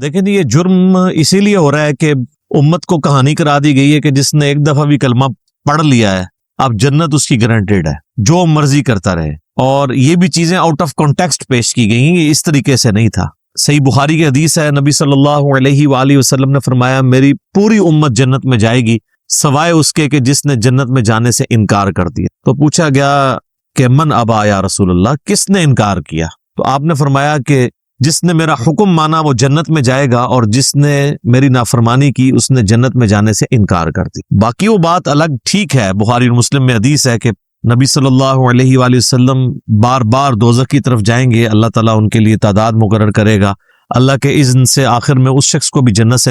دیکھیں جی، یہ جرم اسی لیے ہو رہا ہے کہ امت کو کہانی کرا دی گئی ہے کہ جس نے ایک دفعہ بھی کلمہ پڑھ لیا ہے اب جنت اس کی گارنٹیڈ ہے، جو مرضی کرتا رہے. اور یہ بھی چیزیں آؤٹ آف کانٹیکسٹ پیش کی گئی ہیں، یہ اس طریقے سے نہیں تھا. صحیح بخاری کی حدیث ہے، نبی صلی اللہ علیہ وآلہ وسلم نے فرمایا میری پوری امت جنت میں جائے گی سوائے اس کے کہ جس نے جنت میں جانے سے انکار کر دیا. تو پوچھا گیا کہ من ابا یا رسول اللہ، کس نے انکار کیا؟ تو آپ نے فرمایا کہ جس نے میرا حکم مانا وہ جنت میں جائے گا، اور جس نے میری نافرمانی کی اس نے جنت میں جانے سے انکار کر دی. باقی وہ بات الگ ٹھیک ہے، بخاری اور مسلم میں حدیث ہے کہ نبی صلی اللہ علیہ وآلہ وسلم بار بار دوزخ کی طرف جائیں گے، اللہ تعالیٰ ان کے لیے تعداد مقرر کرے گا، اللہ کے اذن سے آخر میں اس شخص کو بھی جنت سے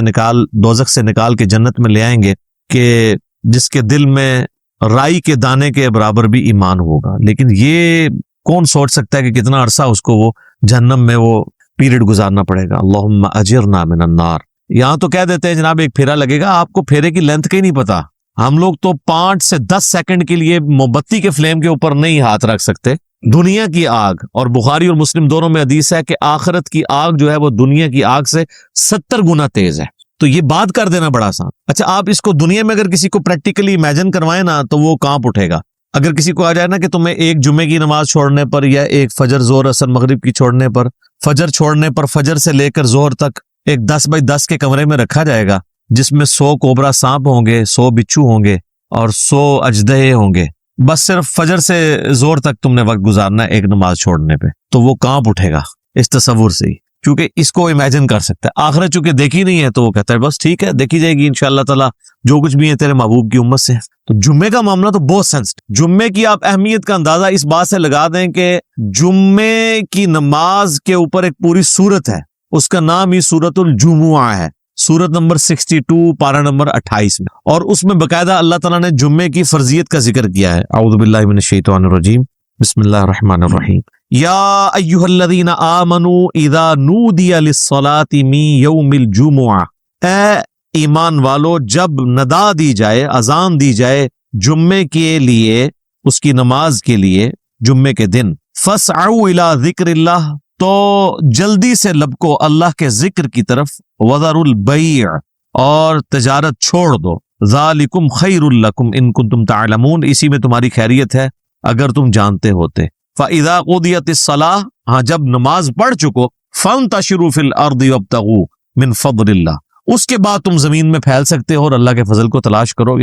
دوزخ سے نکال کے جنت میں لے آئیں گے کہ جس کے دل میں رائی کے دانے کے برابر بھی ایمان ہوگا. لیکن یہ کون سوچ سکتا ہے کہ کتنا عرصہ اس کو وہ جہنم میں وہ پیریڈ گزارنا پڑے گا. اللہم اجرنا من النار. یہاں تو کہہ دیتے ہیں جناب ایک پھیرا لگے گا، آپ کو پھیرے کی لینتھ کا ہی نہیں پتا. ہم لوگ تو 5 سے 10 سیکنڈ کے لیے موم بتی کے فلیم کے اوپر نہیں ہاتھ رکھ سکتے. دنیا کی آگ، اور بخاری اور مسلم دونوں میں حدیث ہے کہ آخرت کی آگ جو ہے وہ دنیا کی آگ سے 70 گنا تیز ہے. تو یہ بات کر دینا بڑا آسان. اچھا، آپ اس کو دنیا میں اگر کسی کو پریکٹیکلی امیجن کروائیں نا تو وہ کانپ اٹھے گا. اگر کسی کو آ جائے نا کہ تمہیں ایک جمعے کی نماز چھوڑنے پر یا ایک فجر ظہر اثر مغرب کی چھوڑنے پر، فجر چھوڑنے پر فجر سے لے کر ظہر تک ایک 10 بائی 10 کے کمرے میں رکھا جائے گا جس میں 100 کوبرا سانپ ہوں گے، 100 بچھو ہوں گے اور 100 اژدہے ہوں گے، بس صرف فجر سے ظہر تک تم نے وقت گزارنا ہے ایک نماز چھوڑنے پہ، تو وہ کانپ اٹھے گا اس تصور سے ہی، کیونکہ اس کو امیجن کر سکتا ہے. آخرت چونکہ دیکھی نہیں ہے تو وہ کہتا ہے بس ٹھیک ہے، دیکھی جائے گی انشاءاللہ تعالی، جو کچھ بھی ہے تیرے محبوب کی امت سے. تو جمعے کا معاملہ تو بہت سینسٹیو. جمعے کی آپ اہمیت کا اندازہ اس بات سے لگا دیں کہ جمعے کی نماز کے اوپر ایک پوری سورت ہے، اس کا نام ہی سورۃ الجمعہ ہے، سورت نمبر 62 پارہ نمبر 28 میں، اور اس میں باقاعدہ اللہ تعالیٰ نے جمعے کی فرضیت کا ذکر کیا ہے. اعوذ باللہ من الشیطان الرجیم، بسم اللہ الرحمن الرحیم. یا ایھا الذین آمنوا اذا نودی للصلاۃ من یوم الجمعہ، اے ایمان والو جب ندا دی جائے، اذان دی جائے جمعے کے لیے، اس کی نماز کے لیے جمعے کے دن، فاسعوا الی ذکر اللہ، تو جلدی سے لبکو اللہ کے ذکر کی طرف، وذروا البیع، اور تجارت چھوڑ دو، ذالکم خیر لکم ان کنتم تعلمون، اسی میں تمہاری خیریت ہے اگر تم جانتے ہوتے. فاذا قضیت الصلاۃ، ہاں جب نماز پڑھ چکو، فانتشروا فی الارض وابتغوا من فضل اللہ، اس کے بعد تم زمین میں پھیل سکتے ہو اور اللہ کے فضل کو تلاش کرو.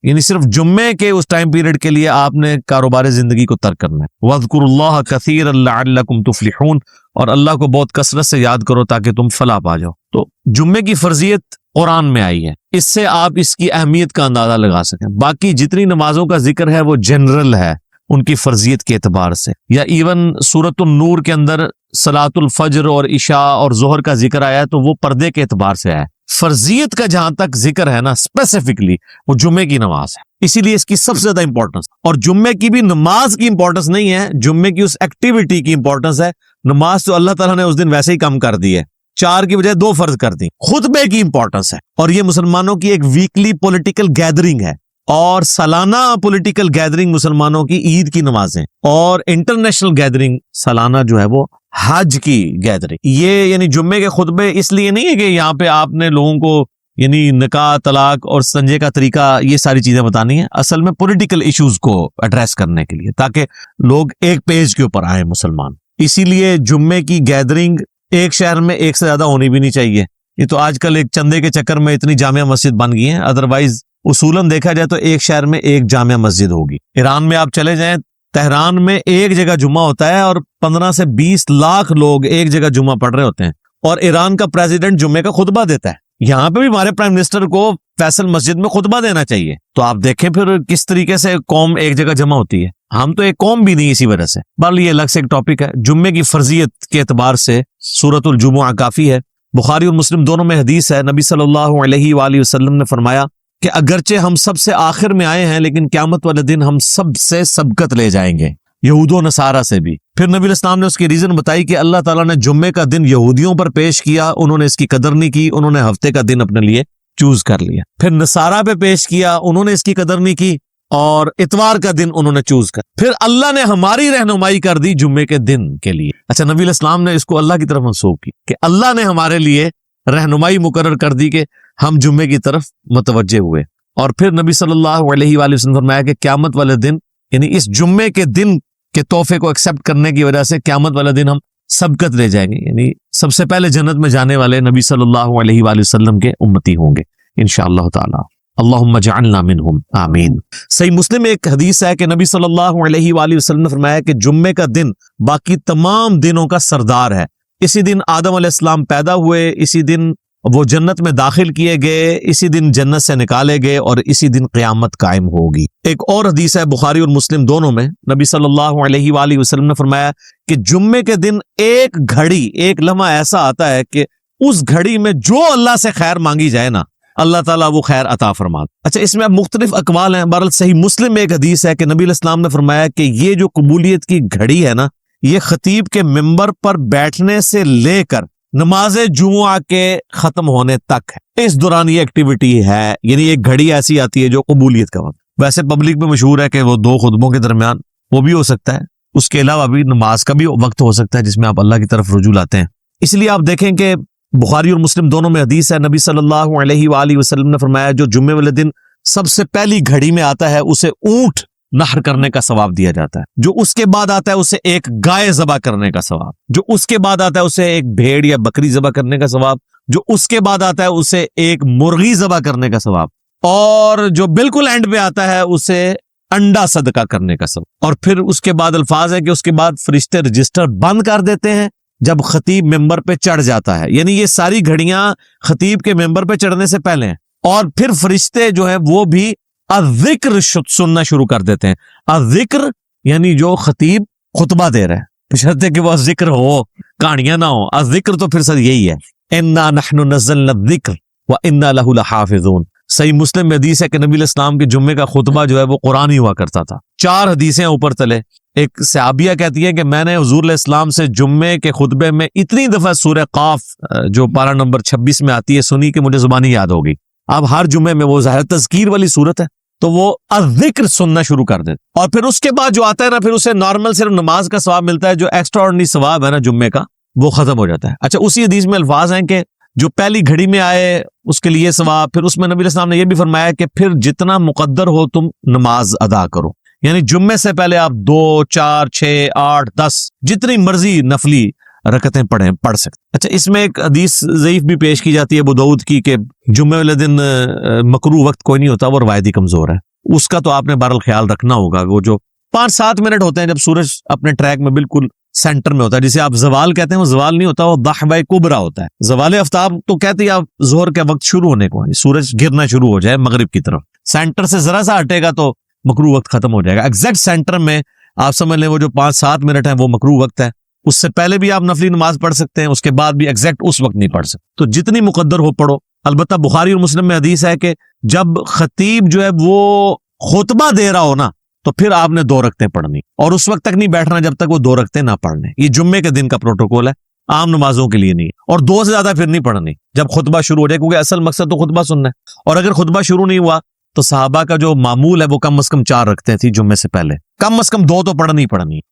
یعنی صرف جمعے کے اس ٹائم پیریڈ کے لیے آپ نے کاروبار زندگی کو ترک کرنا ہے. وَاذْكُرُوا اللَّهَ كَثِيرًا لَعَلَّكُمْ تُفْلِحُونَ، اور اللہ کو بہت کثرت سے یاد کرو تاکہ تم فلاح پا جاؤ. تو جمعے کی فرضیت قرآن میں آئی ہے، اس سے آپ اس کی اہمیت کا اندازہ لگا سکیں. باقی جتنی نمازوں کا ذکر ہے وہ جنرل ہے ان کی فرضیت کے اعتبار سے، یا ایون سورۃ النور کے اندر صلاۃ الفجر اور عشاء اور ظہر کا ذکر آیا ہے تو وہ پردے کے اعتبار سے ہے. فرضیت کا جہاں تک ذکر ہے نا اسپیسیفکلی، وہ جمعے کی نماز ہے، اسی لیے اس کی سب سے زیادہ امپورٹنس. اور جمعے کی بھی نماز کی امپورٹنس نہیں ہے، جمعے کی اس ایکٹیویٹی کی امپورٹنس ہے. نماز تو اللہ تعالیٰ نے اس دن ویسے ہی کم کر دی ہے، 4 کی بجائے 2 فرض کر دی. خطبے کی امپورٹنس ہے، اور یہ مسلمانوں کی ایک ویکلی پولیٹیکل گیدرنگ ہے، اور سالانہ پولیٹیکل گیدرنگ مسلمانوں کی عید کی نمازیں، اور انٹرنیشنل گیدرنگ سالانہ جو ہے وہ حج کی گیدرنگ. یہ یعنی جمعے کے خطبے اس لیے نہیں ہے کہ یہاں پہ آپ نے لوگوں کو یعنی نکاح، طلاق اور استنجے کا طریقہ یہ ساری چیزیں بتانی ہیں، اصل میں پولیٹیکل ایشوز کو ایڈریس کرنے کے لیے، تاکہ لوگ ایک پیج کے اوپر آئیں مسلمان. اسی لیے جمعے کی گیدرنگ ایک شہر میں ایک سے زیادہ ہونی بھی نہیں چاہیے. یہ تو آج کل ایک چندے کے چکر میں اتنی جامع مسجد بن گئی ہیں، ادروائز اصولاً دیکھا جائے تو ایک شہر میں ایک جامع مسجد ہوگی. ایران میں آپ چلے جائیں، تہران میں ایک جگہ جمعہ ہوتا ہے اور 15 سے 20 لاکھ لوگ ایک جگہ جمعہ پڑھ رہے ہوتے ہیں، اور ایران کا پریزیڈنٹ جمعے کا خطبہ دیتا ہے. یہاں پہ بھی ہمارے پرائم منسٹر کو فیصل مسجد میں خطبہ دینا چاہیے. تو آپ دیکھیں پھر کس طریقے سے قوم ایک جگہ جمع ہوتی ہے. ہم تو ایک قوم بھی نہیں اسی وجہ سے. بہرحال یہ الگ سے ایک ٹاپک ہے. جمعے کی فرضیت کے اعتبار سے سورۃ الجمعہ کافی ہے. بخاری اور مسلم دونوں میں حدیث ہے، نبی صلی اللہ علیہ وآلہ وسلم نے فرمایا کہ اگرچہ ہم سب سے آخر میں آئے ہیں لیکن قیامت والے دن ہم سب سے سبقت لے جائیں گے، یہود و نصارہ سے بھی. پھر نبی علیہ السلام نے اس کی ریزن بتائی کہ اللہ تعالیٰ نے جمعے کا دن یہودیوں پر پیش کیا، انہوں نے اس کی قدر نہیں کی، انہوں نے ہفتے کا دن اپنے لیے چوز کر لیا. پھر نصارہ پہ پیش کیا، انہوں نے اس کی قدر نہیں کی، اور اتوار کا دن انہوں نے چوز کر. پھر اللہ نے ہماری رہنمائی کر دی جمعے کے دن کے لیے. اچھا، نبی علیہ السلام نے اس کو اللہ کی طرف منسوب کی کہ اللہ نے ہمارے لیے رہنمائی مقرر کر دی کہ ہم جمعے کی طرف متوجہ ہوئے. اور پھر نبی صلی اللہ علیہ وآلہ وسلم فرمایا کہ قیامت والے دن، یعنی اس جمعے کے دن کے تحفے کو ایکسپٹ کرنے کی وجہ سے قیامت والے دن ہم سبقت لے جائیں گے، یعنی سب سے پہلے جنت میں جانے والے نبی صلی اللہ علیہ وآلہ وسلم کے امتی ہوں گے انشاءاللہ تعالی. اللہم اجعلنا منہم آمین. صحیح مسلم میں ایک حدیث ہے کہ نبی صلی اللہ علیہ وآلہ وسلم نے فرمایا کہ جمعے کا دن باقی تمام دنوں کا سردار ہے. اسی دن آدم علیہ السلام پیدا ہوئے، اسی دن وہ جنت میں داخل کیے گئے، اسی دن جنت سے نکالے گئے، اور اسی دن قیامت قائم ہوگی. ایک اور حدیث ہے بخاری اور مسلم دونوں میں، نبی صلی اللہ علیہ وآلہ وسلم نے فرمایا کہ جمعے کے دن ایک گھڑی، ایک لمحہ ایسا آتا ہے کہ اس گھڑی میں جو اللہ سے خیر مانگی جائے نا، اللہ تعالیٰ وہ خیر عطا فرماتا. اچھا، اس میں مختلف اقوال ہیں. بہرحال صحیح مسلم میں ایک حدیث ہے کہ نبی علیہ السلام نے فرمایا کہ یہ جو قبولیت کی گھڑی ہے نا، یہ خطیب کے منبر پر بیٹھنے سے لے کر نماز جمعہ کے ختم ہونے تک ہے. اس دوران یہ ایکٹیویٹی ہے، یعنی ایک گھڑی ایسی آتی ہے جو قبولیت کا وقت. ویسے پبلک میں مشہور ہے کہ وہ دو خطبوں کے درمیان وہ بھی ہو سکتا ہے، اس کے علاوہ بھی نماز کا بھی وقت ہو سکتا ہے جس میں آپ اللہ کی طرف رجوع لاتے ہیں. اس لیے آپ دیکھیں کہ بخاری اور مسلم دونوں میں حدیث ہے، نبی صلی اللہ علیہ وآلہ وسلم نے فرمایا جو جمعے والے دن سب سے پہلی گھڑی میں آتا ہے اسے اونٹ نحر کرنے کا ثواب دیا جاتا ہے، جو اس کے بعد آتا ہے اسے ایک گائے ذبح کرنے کا ثواب، جو اس کے بعد آتا ہے اسے ایک بھیڑ یا بکری ذبح کرنے کا ثواب، جو اس کے بعد آتا ہے اسے ایک مرغی ذبح کرنے کا ثواب، اور جو بالکل اینڈ پہ آتا ہے اسے انڈا صدقہ کرنے کا ثواب. اور پھر اس کے بعد الفاظ ہے کہ اس کے بعد فرشتے رجسٹر بند کر دیتے ہیں جب خطیب ممبر پہ چڑھ جاتا ہے. یعنی یہ ساری گھڑیاں خطیب کے ممبر پہ چڑھنے سے پہلے ہیں. اور پھر فرشتے جو ہے وہ بھی الذکر سننا شروع کر دیتے ہیں. الذکر یعنی جو خطیب خطبہ دے رہا ہے، بشرطے کہ وہ ذکر ہو، کہانیاں نہ ہو. الذکر تو پھر سر یہی ہے، انا نحن نزلنا الذکر وانا لہ لحافظون. صحیح مسلم میں حدیث ہے کہ نبی علیہ السلام کے جمعے کا خطبہ جو ہے وہ قرآن ہی ہوا کرتا تھا. 4 حدیثیں اوپر تلے. ایک صحابیہ کہتی ہے کہ میں نے حضور علیہ السلام سے جمعے کے خطبے میں اتنی دفعہ سورہ قاف جو پارہ نمبر 26 میں آتی ہے سنی کہ مجھے زبانی یاد ہو گئی. اب ہر جمعے میں وہ ظاہر تذکیر والی صورت ہے تو وہ الذکر سننا شروع کر دیتے. اور پھر اس کے بعد جو آتا ہے نا، پھر اسے نارمل صرف نماز کا ثواب ملتا ہے، جو ایکسٹرا آرڈنری ثواب ہے نا جمعے کا وہ ختم ہو جاتا ہے. اچھا، اسی حدیث میں الفاظ ہیں کہ جو پہلی گھڑی میں آئے اس کے لیے ثواب. پھر اس میں نبی علیہ السلام نے یہ بھی فرمایا کہ پھر جتنا مقدر ہو تم نماز ادا کرو، یعنی جمعے سے پہلے آپ 2 4 6 8 10 جتنی مرضی نفلی رکعتیں پڑھ سکتے. اچھا، اس میں ایک حدیث ضعیف بھی پیش کی جاتی ہے ابو داؤد کی کہ جمعے والے دن مکروہ وقت کوئی نہیں ہوتا، وہ روایتی کمزور ہے. اس کا تو آپ نے بہرحال خیال رکھنا ہوگا. وہ جو 5-7 منٹ ہوتے ہیں جب سورج اپنے ٹریک میں بالکل سینٹر میں ہوتا ہے، جسے آپ زوال کہتے ہیں، وہ زوال نہیں ہوتا، وہ ضحوہ کبریٰ ہوتا ہے. زوال آفتاب تو کہتے ہیں آپ ظہر کا وقت شروع ہونے کو، سورج گرنا شروع ہو جائے مغرب کی طرف، سینٹر سے ذرا سا ہٹے گا تو مکروہ وقت ختم ہو جائے گا. ایگزیکٹ سینٹر میں آپ سمجھ لیں وہ جو 5-7 منٹ ہیں وہ مکروہ وقت ہے. اس سے پہلے بھی آپ نفلی نماز پڑھ سکتے ہیں، اس کے بعد بھی ایگزیکٹ اس وقت نہیں پڑھ سکتے. تو جتنی مقدر ہو پڑھو. البتہ بخاری اور مسلم میں حدیث ہے کہ جب خطیب جو ہے وہ خطبہ دے رہا ہو نا تو پھر آپ نے 2 رکعتیں پڑھنی، اور اس وقت تک نہیں بیٹھنا جب تک وہ 2 رکعتیں نہ پڑھنے. یہ جمعے کے دن کا پروٹوکول ہے، عام نمازوں کے لیے نہیں. اور 2 سے زیادہ پھر نہیں پڑھنی جب خطبہ شروع ہو جائے، کیونکہ اصل مقصد تو خطبہ سننا ہے. اور اگر خطبہ شروع نہیں ہوا تو صحابہ کا جو معمول ہے وہ کم از کم 4 رکھتے تھی جمعے سے پہلے، کم از کم 2 تو پڑھنی.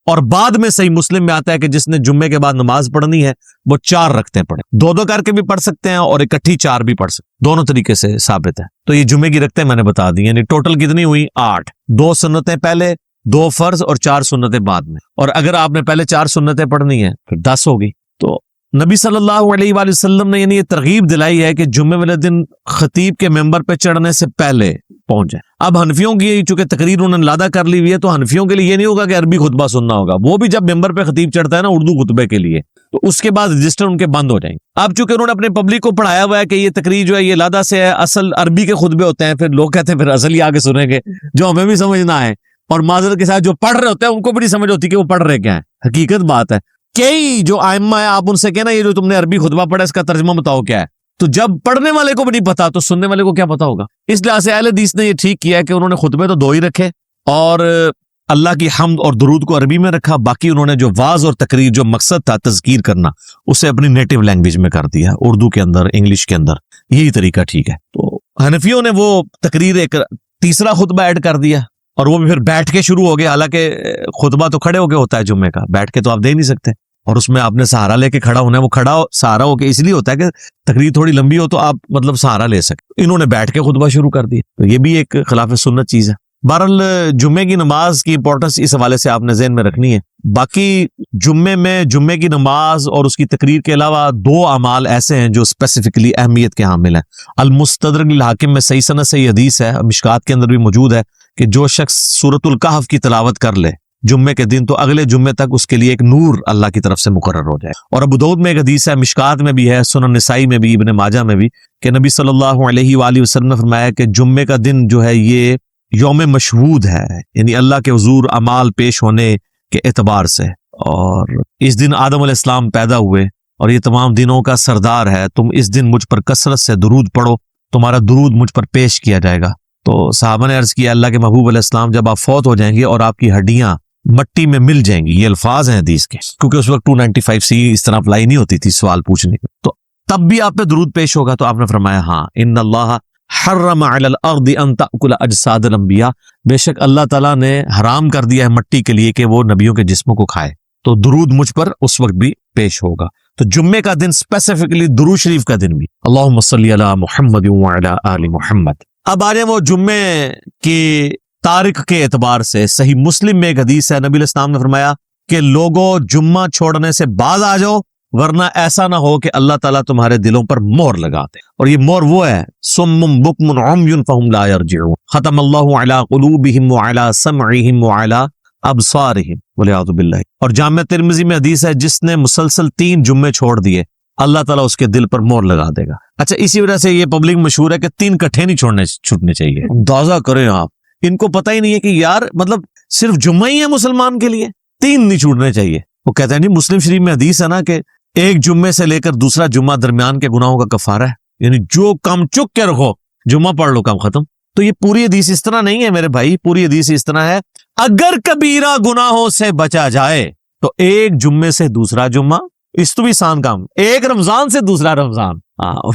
اور بعد میں صحیح مسلم میں آتا ہے کہ جس نے جمعے کے بعد نماز پڑھنی ہے وہ 4 رکھتے پڑھے. 2 کر کے بھی پڑھ سکتے ہیں اور اکٹھی 4 بھی پڑھ سکتے، دونوں طریقے سے ثابت ہے. تو یہ جمعے کی رکھتے میں نے بتا دی، یعنی ٹوٹل کتنی ہوئی 8. 2 سنتیں پہلے، 2 فرض اور 4 سنتیں بعد میں. اور اگر آپ نے پہلے 4 سنتیں پڑھنی ہے پھر 10 ہوگی. تو نبی صلی اللہ علیہ وآلہ وسلم نے یعنی یہ ترغیب دلائی ہے کہ جمعے والے دن خطیب کے ممبر پہ چڑھنے سے پہلے پہنچ جائے. اب حنفیوں کی چونکہ تقریر انہوں نے لادہ کر لی ہوئی ہے تو حنفیوں کے لیے یہ نہیں ہوگا کہ عربی خطبہ سننا ہوگا. وہ بھی جب ممبر پہ خطیب چڑھتا ہے نا اردو خطبے کے لیے تو اس کے بعد رجسٹر ان کے بند ہو جائیں گے. اب چونکہ انہوں نے اپنے پبلک کو پڑھایا ہوا ہے کہ یہ تقریر جو ہے یہ لادہ سے ہے، اصل عربی کے خطبے ہوتے ہیں، پھر لوگ کہتے ہیں پھر اصل ہی آگے سنیں گے جو ہمیں بھی سمجھ نہ آئے. اور معذرت کے ساتھ جو پڑھ رہے ہوتے ہیں ان کو بھی نہیں سمجھ ہوتی کہ وہ پڑھ رہے کیا ہے. حقیقت بات ہے کئی جو ائمہ ہے آپ ان سے کہنا یہ جو تم نے عربی خطبہ پڑھا اس کا ترجمہ بتاؤ کیا ہے، تو جب پڑھنے والے کو بھی نہیں پتا تو سننے والے کو کیا پتا ہوگا. اس لحاظ سے اہل حدیث نے یہ ٹھیک کیا ہے کہ انہوں نے خطبے تو 2 ہی رکھے اور اللہ کی حمد اور درود کو عربی میں رکھا، باقی انہوں نے جو واعظ اور تقریر جو مقصد تھا تذکیر کرنا اسے اپنی نیٹو لینگویج میں کر دیا، اردو کے اندر، انگلش کے اندر. یہی طریقہ ٹھیک ہے. تو حنفیوں نے وہ تقریر ایک تیسرا خطبہ ایڈ کر دیا اور وہ بھی پھر بیٹھ کے شروع ہو گیا، حالانکہ خطبہ تو کھڑے ہو کے ہوتا ہے جمعے کا، بیٹھ کے تو آپ دے نہیں سکتے، اور اس میں آپ نے سہارا لے کے کھڑا ہونا ہے، وہ کھڑا سہارا ہو کے اس لیے ہوتا ہے کہ تقریر تھوڑی لمبی ہو تو آپ مطلب سہارا لے سکیں، انہوں نے بیٹھ کے خطبہ شروع کر دیا، تو یہ بھی ایک خلاف سنت چیز ہے۔ بہرحال جمعے کی نماز کی امپورٹنس اس حوالے سے آپ نے ذہن میں رکھنی ہے۔ باقی جمعے میں جمعے کی نماز اور اس کی تقریر کے علاوہ 2 اعمال ایسے ہیں جو اسپیسیفکلی اہمیت کے حامل ہیں۔ المستدرک للحاکم میں صحیح سند سے یہ حدیث ہے، مشکات کے اندر بھی موجود ہے، کہ جو شخص سورۃ الکہف کی تلاوت کر لے جمعے کے دن تو اگلے جمعے تک اس کے لیے ایک نور اللہ کی طرف سے مقرر ہو جائے۔ اور ابو داؤد میں ایک حدیث ہے، مشکات میں بھی ہے، سنن نسائی میں بھی، ابن ماجہ میں بھی، کہ نبی صلی اللہ علیہ وآلہ وسلم نے فرمایا کہ جمعے کا دن جو ہے یہ یوم مشہود ہے، یعنی اللہ کے حضور اعمال پیش ہونے کے اعتبار سے، اور اس دن آدم علیہ السلام پیدا ہوئے اور یہ تمام دنوں کا سردار ہے، تم اس دن مجھ پر کثرت سے درود پڑھو، تمہارا درود مجھ پر پیش کیا جائے گا۔ تو صحابہ نے عرض کیا، اللہ کے محبوب علیہ السلام جب آپ فوت ہو جائیں گے اور آپ کی ہڈیاں مٹی میں مل جائیں گی، یہ الفاظ ہیں حدیث کے، کیونکہ اس وقت 295 سی اس طرح اپلائی نہیں ہوتی تھی سوال پوچھنے کی، تو تب بھی آپ پہ درود پیش ہوگا۔ تو آپ نے فرمایا ہاں، ان اللہ حرم علی الارض ان تأکل اجساد الانبیاء، بے شک اللہ تعالیٰ نے حرام کر دیا ہے مٹی کے لیے کہ وہ نبیوں کے جسموں کو کھائے، تو درود مجھ پر اس وقت بھی پیش ہوگا۔ تو جمعے کا دن اسپیسیفکلی درود شریف کا دن بھی، اللہم صلی علی محمد وعلی آل محمد۔ اب آ جائیں وہ جمعے کی تاریخ کے اعتبار سے، صحیح مسلم میں ایک حدیث ہے، نبی علیہ السلام نے فرمایا کہ لوگوں جمعہ چھوڑنے سے باز آ جاؤ، ورنہ ایسا نہ ہو کہ اللہ تعالیٰ تمہارے دلوں پر مہر لگا دے، اور یہ مہر وہ ہے صم بکم عمی فہم لا یرجعون، ختم اللہ علی قلوبہم وعلی سمعہم وعلی ابصارہم والعیاذ باللہ۔ اور جامع ترمذی میں حدیث ہے، جس نے مسلسل 3 جمعے چھوڑ دیے اللہ تعالیٰ اس کے دل پر مہر لگا دے گا۔ اچھا، اسی وجہ سے یہ پبلک مشہور ہے کہ 3 کٹھے نہیں چھوٹنے چاہیے۔ اندازہ کریں آپ، ان کو پتہ ہی نہیں ہے کہ یار مطلب صرف جمعہ ہی ہے مسلمان کے لیے، 3 نہیں چھوٹنے چاہیے۔ وہ کہتے ہیں جی مسلم شریف میں حدیث ہے نا کہ ایک جمعے سے لے کر دوسرا جمعہ درمیان کے گناہوں کا کفارہ ہے، یعنی جو کم چک کے رکھو جمعہ پڑھ لو کام ختم۔ تو یہ پوری حدیث اس طرح نہیں ہے میرے بھائی، پوری حدیث اس طرح ہے، اگر کبیرہ گناہوں سے بچا جائے تو ایک جمعے سے دوسرا جمعہ، اس تو بھی آسان کام، ایک رمضان سے دوسرا رمضان،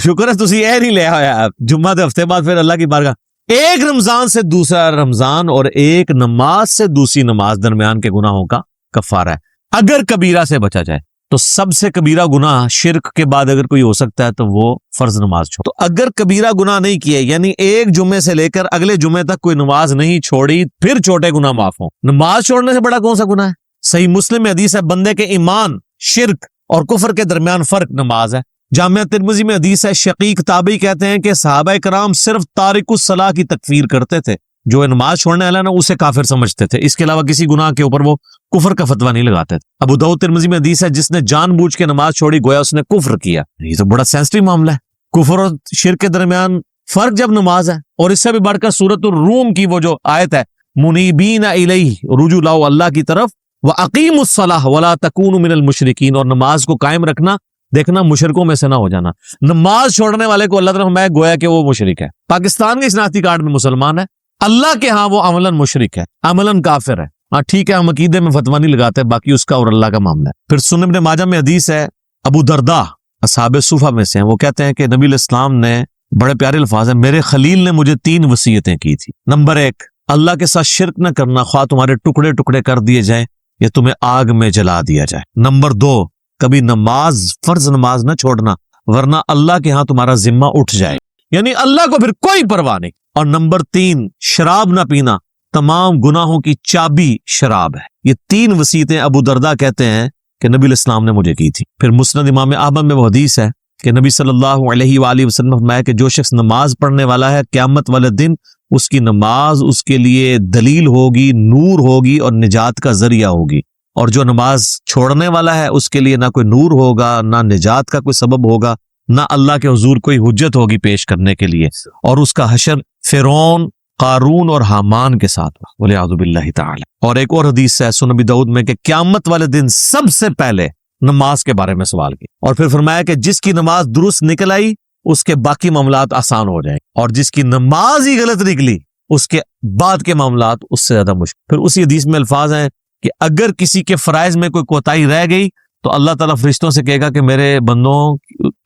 شکر ہے تسی اے نہیں لے آیا جمعہ دے ہفتے بعد پھر اللہ کی بارگاہ، ایک رمضان سے دوسرا رمضان اور ایک نماز سے دوسری نماز درمیان کے گناہوں کا کفارہ ہے، اگر کبیرہ سے بچا جائے۔ تو سب سے کبیرہ گناہ شرک کے بعد اگر کوئی ہو سکتا ہے تو وہ فرض نماز چھوڑ۔ تو اگر کبیرہ گناہ نہیں کیے، یعنی ایک جمعے سے لے کر اگلے جمعے تک کوئی نماز نہیں چھوڑی، پھر چھوٹے گناہ معاف ہوں۔ نماز چھوڑنے سے بڑا کون سا گناہ ہے؟ صحیح مسلم میں حدیث ہے، بندے کے ایمان، شرک اور کفر کے درمیان فرق نماز ہے۔ جامعہ ترمذی میں حدیث ہے، شقیق تابعی کہتے ہیں کہ صحابہ کرام صرف تارک الصلاح کی تکفیر کرتے تھے، جو نماز چھوڑنے والا نا اسے کافر سمجھتے تھے، اس کے علاوہ کسی گناہ کے اوپر وہ کفر کا فتویٰ نہیں لگاتے تھے۔ ابو داؤد ترمذی میں حدیث ہے، جس نے جان بوجھ کے نماز چھوڑی گویا اس نے کفر کیا۔ یہ تو بڑا سینسٹیو معاملہ ہے، کفر اور شرک کے درمیان فرق جب نماز ہے۔ اور اس سے بھی بڑھ کر سورۃ الروم کی وہ جو آیت ہے، منیبین الیہ، رجوع لاؤ اللہ کی طرف، وَأَقِیمُوا الصَّلَاةَ وَلَا تَکُونُوا مِنَ الْمُشْرِکِینَ، اور نماز کو قائم رکھنا، دیکھنا مشرکوں میں سے نہ ہو جانا۔ نماز چھوڑنے والے کو اللہ تعالیٰ فرمایا گویا کہ وہ مشرک ہے، پاکستان کے شناختی کارڈ میں مسلمان ہے، اللہ کے ہاں وہ عملاً مشرک ہے، عملاً کافر ہے۔ ہاں ٹھیک ہے، ہم عقیدے میں فتویٰ نہیں لگاتے، باقی اس کا اور اللہ کا معاملہ ہے۔ پھر سنن ابن ماجہ میں حدیث ہے، ابو درداء اصحاب صفہ میں سے ہیں، وہ کہتے ہیں کہ نبی علیہ السلام نے، بڑے پیارے الفاظ ہیں، میرے خلیل نے مجھے 3 وصیتیں کی تھی۔ نمبر 1، اللہ کے ساتھ شرک نہ کرنا، خواہ تمہارے ٹکڑے ٹکڑے کر دیے جائیں یا تمہیں آگ میں جلا دیا جائے۔ نمبر 2، کبھی نماز، فرض نماز نہ چھوڑنا، ورنہ اللہ کے ہاں تمہارا ذمہ اٹھ جائے، یعنی اللہ کو پھر کوئی پرواہ نہیں۔ اور نمبر 3، شراب نہ پینا، تمام گناہوں کی چابی شراب ہے۔ یہ 3 وصیتیں ابو درداء کہتے ہیں کہ نبی علیہ السلام نے مجھے کی تھی۔ پھر مسند امام احمد میں وہ حدیث ہے کہ نبی صلی اللہ علیہ وآلہ وسلم نے فرمایا کہ جو شخص نماز پڑھنے والا ہے، قیامت والے دن اس کی نماز اس کے لیے دلیل ہوگی، نور ہوگی اور نجات کا ذریعہ ہوگی، اور جو نماز چھوڑنے والا ہے اس کے لیے نہ کوئی نور ہوگا، نہ نجات کا کوئی سبب ہوگا، نہ اللہ کے حضور کوئی حجت ہوگی پیش کرنے کے لیے، اور اس کا حشر فرعون، قارون اور حامان کے ساتھ والعیاذ باللہ تعالی۔ اور ایک اور حدیث ہے سنن ابی داؤد میں کہ قیامت والے دن سب سے پہلے نماز کے بارے میں سوال کیا، اور پھر فرمایا کہ جس کی نماز درست نکل آئی اس کے باقی معاملات آسان ہو جائیں، اور جس کی نماز ہی غلط نکلی اس کے بعد کے معاملات اس سے زیادہ مشکل۔ پھر اسی حدیث میں الفاظ ہیں کہ اگر کسی کے فرائض میں کوئی کوتاہی رہ گئی تو اللہ تعالیٰ فرشتوں سے کہے گا کہ میرے بندوں،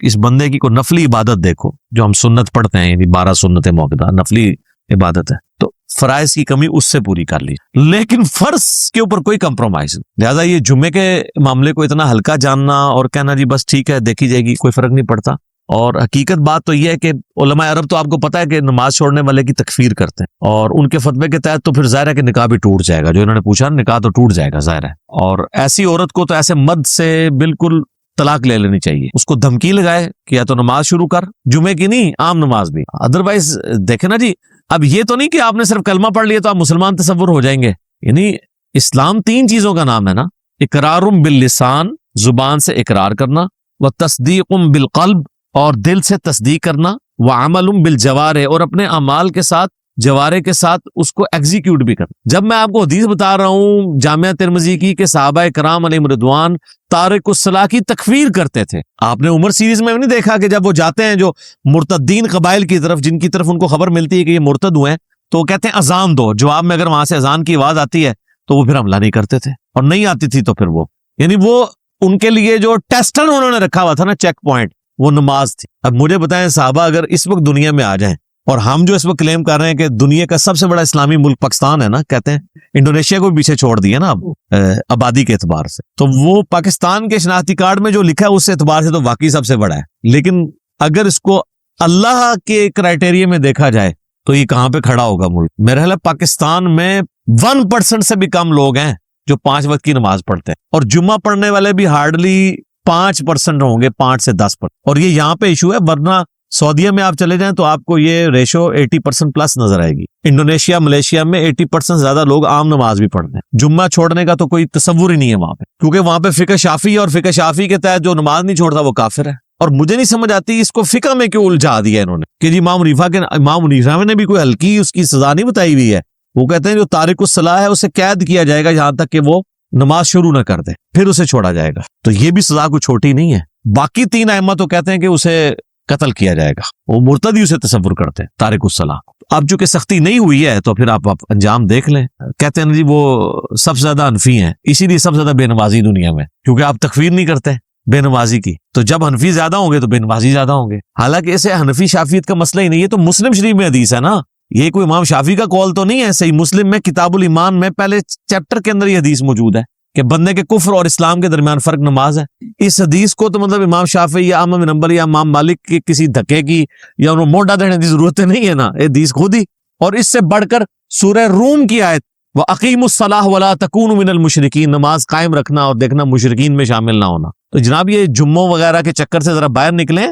اس بندے کی کوئی نفلی عبادت دیکھو، جو ہم سنت پڑھتے ہیں، یعنی 12 سنت موقدہ نفلی عبادت ہے، تو فرائض کی کمی اس سے پوری کر لی, لیکن فرض کے اوپر کوئی کمپرومائز نہیں. لہٰذا یہ جمعے کے معاملے کو اتنا ہلکا جاننا اور کہنا جی بس ٹھیک ہے دیکھی جائے گی, کوئی فرق نہیں پڑتا. اور حقیقت بات تو یہ ہے کہ علماء عرب تو آپ کو پتا ہے کہ نماز چھوڑنے والے کی تکفیر کرتے ہیں, اور ان کے فتوے کے تحت تو پھر ظاہر ہے کہ نکاح بھی ٹوٹ جائے گا. جو انہوں نے پوچھا نکاح تو ٹوٹ جائے گا ظاہر ہے, اور ایسی عورت کو تو ایسے مد سے بالکل طلاق لے لینی چاہیے. اس کو دھمکی لگائے کہ یا تو نماز شروع کر, جمعے کی نہیں عام نماز بھی, ادروائز دیکھیں نا جی. اب یہ تو نہیں کہ آپ نے صرف کلمہ پڑھ لیا تو آپ مسلمان تصور ہو جائیں گے. یعنی اسلام 3 چیزوں کا نام ہے نا, اقرار باللسان, زبان سے اقرار کرنا, و تصدیق بالقلب, اور دل سے تصدیق کرنا, وعمل بالجوارح, اور اپنے اعمال کے ساتھ جوارح کے ساتھ اس کو ایگزیکیوٹ بھی کرنا. جب میں آپ کو حدیث بتا رہا ہوں جامعہ ترمذی کی کہ صحابہ کرام علیہم رضوان تارک الصلاۃ کی تکفیر کرتے تھے. آپ نے عمر سیریز میں نہیں دیکھا کہ جب وہ جاتے ہیں جو مرتدین قبائل کی طرف, جن کی طرف ان کو خبر ملتی ہے کہ یہ مرتد ہوئے ہیں, تو وہ کہتے ہیں اذان دو. جواب میں اگر وہاں سے اذان کی آواز آتی ہے تو وہ پھر حملہ نہیں کرتے تھے, اور نہیں آتی تھی تو پھر وہ یعنی وہ ان کے لیے جو ٹیسٹن انہوں نے رکھا ہوا تھا نا, چیک پوائنٹ, وہ نماز تھی. اب مجھے بتائیں صحابہ اگر اس وقت دنیا میں آ جائیں, اور ہم جو اس وقت کلیم کر رہے ہیں کہ دنیا کا سب سے بڑا اسلامی ملک پاکستان ہے نا, کہتے ہیں انڈونیشیا کو بھی پیچھے چھوڑ دیا نا اب آبادی کے اعتبار سے, تو وہ پاکستان کے شناختی کارڈ میں جو لکھا ہے اس اعتبار سے تو واقعی سب سے بڑا ہے. لیکن اگر اس کو اللہ کے کرائٹیریا میں دیکھا جائے تو یہ کہاں پہ کھڑا ہوگا ملک؟ میرے خیال ہے پاکستان میں 1% سے بھی کم لوگ ہیں جو 5 وقت کی نماز پڑھتے ہیں, اور جمعہ پڑھنے والے بھی ہارڈلی 5% ہوں گے, 5 سے 10%. اور یہ یہاں پہ ایشو ہے, ورنہ سعودیہ میں آپ چلے جائیں تو آپ کو یہ ریشو 80% پلس نظر آئے گی. انڈونیشیا, ملیشیا میں 80% زیادہ لوگ عام نماز بھی پڑھتے ہیں. جمعہ چھوڑنے کا تو کوئی تصور ہی نہیں ہے وہاں پہ, کیونکہ وہاں پہ فقہ شافی, اور فقہ شافی کے تحت جو نماز نہیں چھوڑتا وہ کافر ہے. اور مجھے نہیں سمجھ آتی اس کو فقہ میں کیوں الجھا دیا انہوں نے کہ جی امام حنیفہ نے بھی کوئی ہلکی اس کی سزا نہیں بتائی ہوئی ہے. وہ کہتے ہیں جو تارک الصلاۃ ہے اسے قید کیا جائے گا یہاں تک کہ وہ نماز شروع نہ کر دے, پھر اسے چھوڑا جائے گا. تو یہ بھی سزا کوئی چھوٹی نہیں ہے. باقی 3 ائمہ تو کہتے ہیں کہ اسے قتل کیا جائے گا, وہ مرتدی اسے تصور کرتے ہیں تارک الصلاۃ. اب چونکہ سختی نہیں ہوئی ہے تو پھر آپ انجام دیکھ لیں. کہتے ہیں جی وہ سب سے زیادہ حنفی ہیں, اسی لیے سب سے زیادہ بے نمازی دنیا میں, کیونکہ آپ تکفیر نہیں کرتے بے نمازی کی, تو جب حنفی زیادہ ہوں گے تو بے نمازی زیادہ ہوں گے. حالانکہ اسے حنفی شافیت کا مسئلہ ہی نہیں, یہ تو مسلم شریف میں حدیث ہے نا, یہ کوئی امام شافی کا قول تو نہیں ہے. صحیح مسلم میں کتاب الایمان میں پہلے چیپٹر کے اندر یہ حدیث موجود ہے کہ بندے کے کفر اور اسلام کے درمیان فرق نماز ہے. اس حدیث کو تو مطلب امام شافعی یا احمد بن حنبل یا امام مالک کی کسی دھکے کی یا انہوں موڈا دینے کی ضرورت نہیں ہے نا, یہ حدیث خود ہی. اور اس سے بڑھ کر سورہ روم کی آیت وَأَقِيمُوا الصَّلَاةَ وَلَا تَكُونُوا مِنَ الْمُشْرِكِينَ, نماز قائم رکھنا اور دیکھنا مشرکین میں شامل نہ ہونا. تو جناب یہ جمعوں وغیرہ کے چکر سے ذرا باہر نکلیں.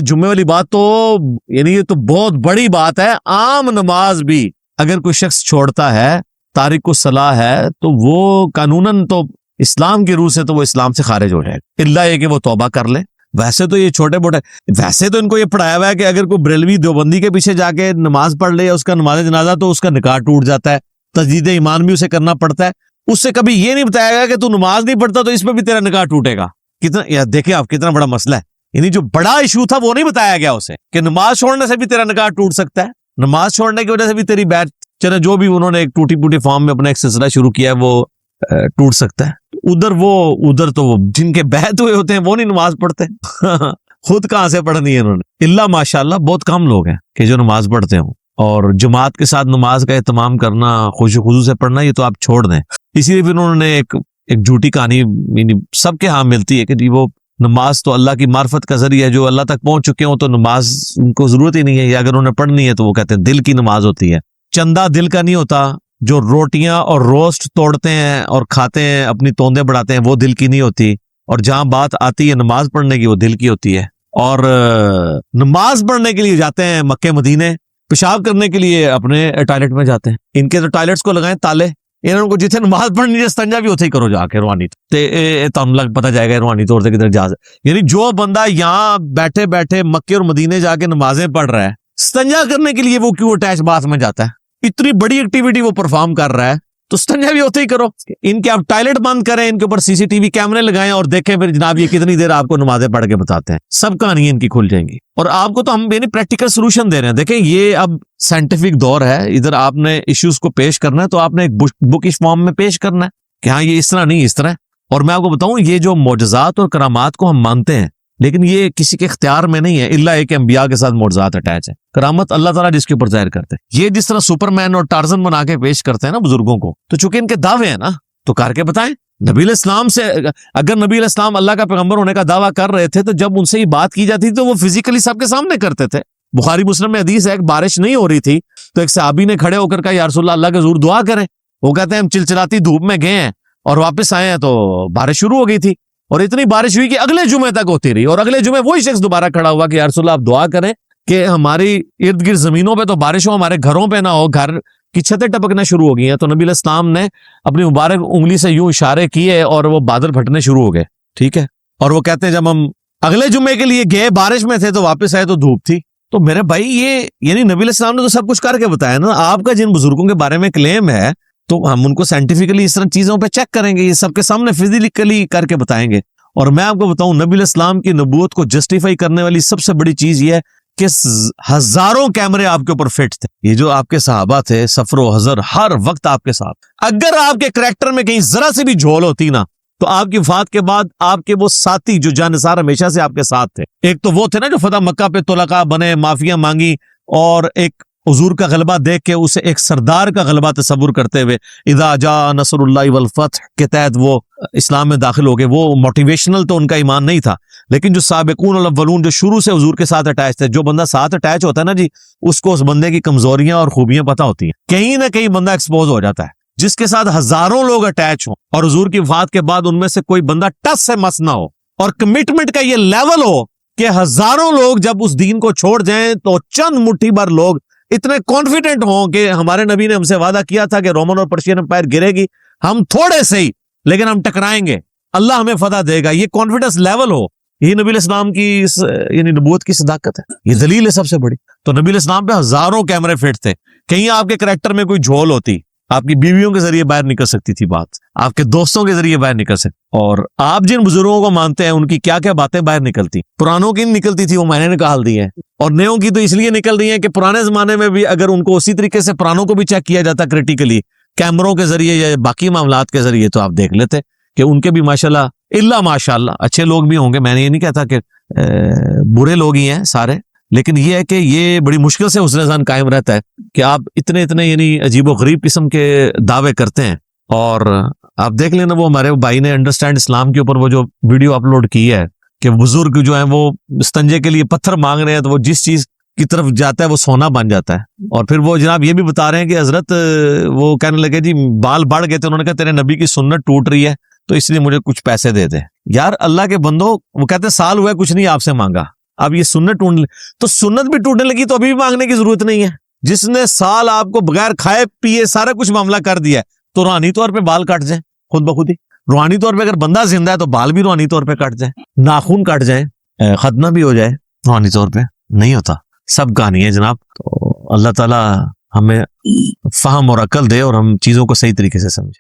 جمعے والی بات تو یعنی یہ تو بہت بڑی بات ہے. عام نماز بھی اگر کوئی شخص چھوڑتا ہے, تارک الصلاۃ ہے, تو وہ قانوناً تو اسلام کی روح سے تو وہ اسلام سے خارج ہو جائے گا, الا یہ کہ وہ توبہ کر لے. ویسے تو یہ چھوٹے موٹے, ویسے تو ان کو یہ پڑھایا ہوا ہے کہ اگر کوئی بریلوی دیوبندی کے پیچھے جا کے نماز پڑھ لے یا اس کا نماز جنازہ تو اس کا نکاح ٹوٹ جاتا ہے, تجدید ایمان بھی اسے کرنا پڑتا ہے. اس سے کبھی یہ نہیں بتایا گیا کہ تو نماز نہیں پڑھتا تو اس پہ بھی تیرا نکاح ٹوٹے گا. کتنا یا دیکھیں آپ کتنا بڑا مسئلہ ہے. یعنی جو بڑا ایشو تھا وہ نہیں بتایا گیا اسے کہ نماز چھوڑنے سے بھی تیرا نکاح ٹوٹ سکتا ہے, نماز چھوڑنے کی وجہ سے بھی تیری بیعت, چلے جو بھی انہوں نے ایک ٹوٹی پوٹی فارم میں اپنا ایک سلسلہ شروع کیا ہے وہ ٹوٹ سکتا ہے. ادھر تو جن کے بیعت ہوئے ہوتے ہیں وہ نہیں نماز پڑھتے. خود کہاں سے پڑھنی ہے انہوں نے, اللہ ماشاءاللہ بہت کم لوگ ہیں کہ جو نماز پڑھتے ہوں. اور جماعت کے ساتھ نماز کا اہتمام کرنا, خشوع و خضوع سے پڑھنا, یہ تو آپ چھوڑ دیں. اسی لیے پھر انہوں نے ایک جھوٹی کہانی سب کے ہاں ملتی ہے کہ وہ نماز تو اللہ کی معرفت کا ذریعہ ہے, جو اللہ تک پہنچ چکے ہوں تو نماز ان کو ضرورت ہی نہیں ہے, یا اگر انہیں پڑھنی ہے تو وہ کہتے ہیں دل کی نماز ہوتی ہے. چندہ دل کا نہیں ہوتا, جو روٹیاں اور روسٹ توڑتے ہیں اور کھاتے ہیں, اپنی توندیں بڑھاتے ہیں, وہ دل کی نہیں ہوتی. اور جہاں بات آتی ہے نماز پڑھنے کی وہ دل کی ہوتی ہے. اور نماز پڑھنے کے لیے جاتے ہیں مکے مدینے, پیشاب کرنے کے لیے اپنے ٹوائلٹ میں جاتے ہیں. ان کے تو ٹوائلٹس کو لگائیں تالے, انہوں کو جتنے نماز پڑھنی ہے استنجا بھی ہوتے ہی کرو جا کے روحانی تو لگ پتہ جائے گا روحانی طور سے کدھر جا. یعنی جو بندہ یہاں بیٹھے بیٹھے مکے اور مدینے جا کے نمازیں پڑھ رہا ہے, استنجا کرنے کے لیے وہ کیوں اٹیچ باتھ میں جاتا ہے؟ اتنی بڑی ایکٹیویٹی وہ پرفارم کر رہا ہے تو استنجا بھی ہوتے ہی کرو. ان کے آپ ٹوائلٹ بند کریں, ان کے اوپر CCTV کیمرے لگائیں اور دیکھیں پھر جناب یہ کتنی دیر آپ کو نمازیں پڑھ کے بتاتے ہیں. سب کہانیاں ان کی کھل جائیں گی. اور آپ کو تو ہم یعنی پریکٹیکل سولوشن دے رہے ہیں. دیکھیں یہ اب سائنٹیفک دور ہے, ادھر آپ نے ایشوز کو پیش کرنا ہے تو آپ نے ایک بکش فارم میں پیش کرنا ہے کہ ہاں یہ اس طرح نہیں اس طرح. اور میں آپ کو بتاؤں یہ جو معجزات اور کرامات کو ہم مانتے ہیں لیکن یہ کسی کے اختیار میں نہیں ہے، الا ایک انبیاء کے ساتھ معجزات اٹیچ ہے. کرامت اللہ تعالیٰ جس کے اوپر ظاہر کرتے ہیں. یہ جس طرح سپر مین اور ٹارزن بنا کے پیش کرتے ہیں نا بزرگوں کو، تو چونکہ ان کے دعوے ہیں نا تو کر کے بتائیں. نبی علیہ السلام سے اگر نبی علیہ السلام اللہ کا پیغمبر ہونے کا دعویٰ کر رہے تھے تو جب ان سے یہ بات کی جاتی تھی تو وہ فزیکلی سب کے سامنے کرتے تھے. بخاری مسلم میں حدیث ہے، ایک بارش نہیں ہو رہی تھی تو ایک صحابی نے کھڑے ہو کر کہا یا رسول اللہ کے حضور دعا کریں. وہ کہتے ہیں ہم چلچلاتی دھوپ میں گئے ہیں اور واپس آئے ہیں تو بارش شروع ہو گئی تھی، اور اتنی بارش ہوئی کہ اگلے جمعے تک ہوتی رہی، اور اگلے جمعے وہی شخص دوبارہ کھڑا ہوا کہ یا رسول اللہ آپ دعا کریں کہ ہماری ارد گرد زمینوں پہ تو بارش ہو، ہمارے گھروں پہ نہ ہو، گھر کی چھتیں ٹپکنا شروع ہو گئی ہیں. تو نبی علیہ السلام نے اپنی مبارک انگلی سے یوں اشارے کیے اور وہ بادل پھٹنے شروع ہو گئے. ٹھیک ہے، اور وہ کہتے ہیں جب ہم اگلے جمعے کے لیے گئے بارش میں تھے تو واپس آئے تو دھوپ تھی. تو میرے بھائی یہ یعنی نبی علیہ السلام نے تو سب کچھ کر کے بتایا نا. آپ کا جن بزرگوں کے بارے میں کلیم ہے تو ہم ان کو سائنٹیفکلی اس طرح چیزوں پہ چیک کریں گے، یہ سب کے سامنے فزیکلی کر کے بتائیں گے. اور میں آپ کو بتاؤں نبی علیہ السلام کی نبوت کو جسٹیفائی کرنے والی سب سے بڑی چیز یہ ہے کہ ہزاروں کیمرے آپ کے اوپر فٹ تھے. یہ جو آپ کے صحابہ تھے سفر و حضر ہر وقت آپ کے ساتھ. اگر آپ کے کریکٹر میں کہیں ذرا سی بھی جھول ہوتی نا تو آپ کی وفات کے بعد آپ کے وہ ساتھی جو جانثار ہمیشہ سے آپ کے ساتھ تھے، ایک تو وہ تھے نا جو فتح مکہ پہ طلقاء بنے، معافیاں مانگی، اور ایک حضور کا غلبہ دیکھ کے اسے ایک سردار کا غلبہ تصور کرتے ہوئے اذا جاء نصر اللہ والفتح کے تحت وہ اسلام میں داخل ہو گئے. وہ موٹیویشنل تو ان کا ایمان نہیں تھا، لیکن جو سابقون الاولون جو شروع سے حضور کے ساتھ اٹیچ تھے، جو بندہ ساتھ اٹیچ ہوتا ہے نا جی اس کو اس بندے کی کمزوریاں اور خوبیاں پتہ ہوتی ہیں. کہیں نہ کہیں بندہ ایکسپوز ہو جاتا ہے. جس کے ساتھ ہزاروں لوگ اٹیچ ہوں اور حضور کی وفات کے بعد ان میں سے کوئی بندہ ٹس سے مس نہ ہو، اور کمٹمنٹ کا یہ لیول ہو کہ ہزاروں لوگ جب اس دین کو چھوڑ جائیں تو چند مٹھی بھر لوگ اتنے کانفیڈنٹ ہوں کہ ہمارے نبی نے ہم سے وعدہ کیا تھا کہ رومن اور پرشین امپائر گرے گی، ہم تھوڑے سے ہی لیکن ہم ٹکرائیں گے، اللہ ہمیں فتح دے گا. یہ کانفیڈنس لیول ہو، یہ نبی علیہ السلام کی یعنی نبوت کی صداقت ہے. یہ دلیل ہے سب سے بڑی. تو نبی علیہ السلام پہ ہزاروں کیمرے فٹ تھے. کہیں آپ کے کریکٹر میں کوئی جھول ہوتی، آپ کی بیویوں کے ذریعے باہر نکل سکتی تھی بات، آپ کے دوستوں کے ذریعے باہر نکل سکتی، اور آپ جن بزرگوں کو مانتے ہیں ان کی کیا کیا باتیں باہر نکلتی. پرانوں کی نکلتی تھی، وہ میں نے نکال دی ہے، اور نیوں کی تو اس لیے نکل رہی ہیں کہ پرانے زمانے میں بھی اگر ان کو اسی طریقے سے پرانوں کو بھی چیک کیا جاتا کریٹیکلی کیمروں کے ذریعے یا باقی معاملات کے ذریعے تو آپ دیکھ لیتے کہ ان کے بھی ماشاءاللہ الا ماشاءاللہ اچھے لوگ بھی ہوں گے. میں نے یہ نہیں کہتا کہ برے لوگ ہی ہیں سارے، لیکن یہ ہے کہ یہ بڑی مشکل سے حسن ظن قائم رہتا ہے کہ آپ اتنے یعنی عجیب و غریب قسم کے دعوے کرتے ہیں. اور آپ دیکھ لینا وہ ہمارے بھائی نے انڈرسٹینڈ اسلام کے اوپر وہ جو ویڈیو اپلوڈ کی ہے کہ بزرگ جو ہیں وہ استنجے کے لیے پتھر مانگ رہے ہیں تو وہ جس چیز کی طرف جاتا ہے وہ سونا بن جاتا ہے. اور پھر وہ جناب یہ بھی بتا رہے ہیں کہ حضرت وہ کہنے لگے جی بال بڑھ گئے تھے، انہوں نے کہا تیرے نبی کی سنت ٹوٹ رہی ہے تو اس لیے مجھے کچھ پیسے دے دے. یار اللہ کے بندو، وہ کہتے ہیں سال ہوا کچھ نہیں آپ سے مانگا، اب یہ سنت ٹوٹنے، تو سنت بھی ٹوٹنے لگی تو ابھی بھی مانگنے کی ضرورت نہیں ہے. جس نے سال آپ کو بغیر کھائے پیے سارا کچھ معاملہ کر دیا ہے تو روحانی طور پہ بال کٹ جائیں خود بخود ہی. روحانی طور پہ اگر بندہ زندہ ہے تو بال بھی روحانی طور پہ کٹ جائیں، ناخن کٹ جائیں، ختنہ بھی ہو جائے، روحانی طور پہ نہیں ہوتا. سب کہانی ہے جناب. تو اللہ تعالی ہمیں فہم اور عقل دے اور ہم چیزوں کو صحیح طریقے سے سمجھیں.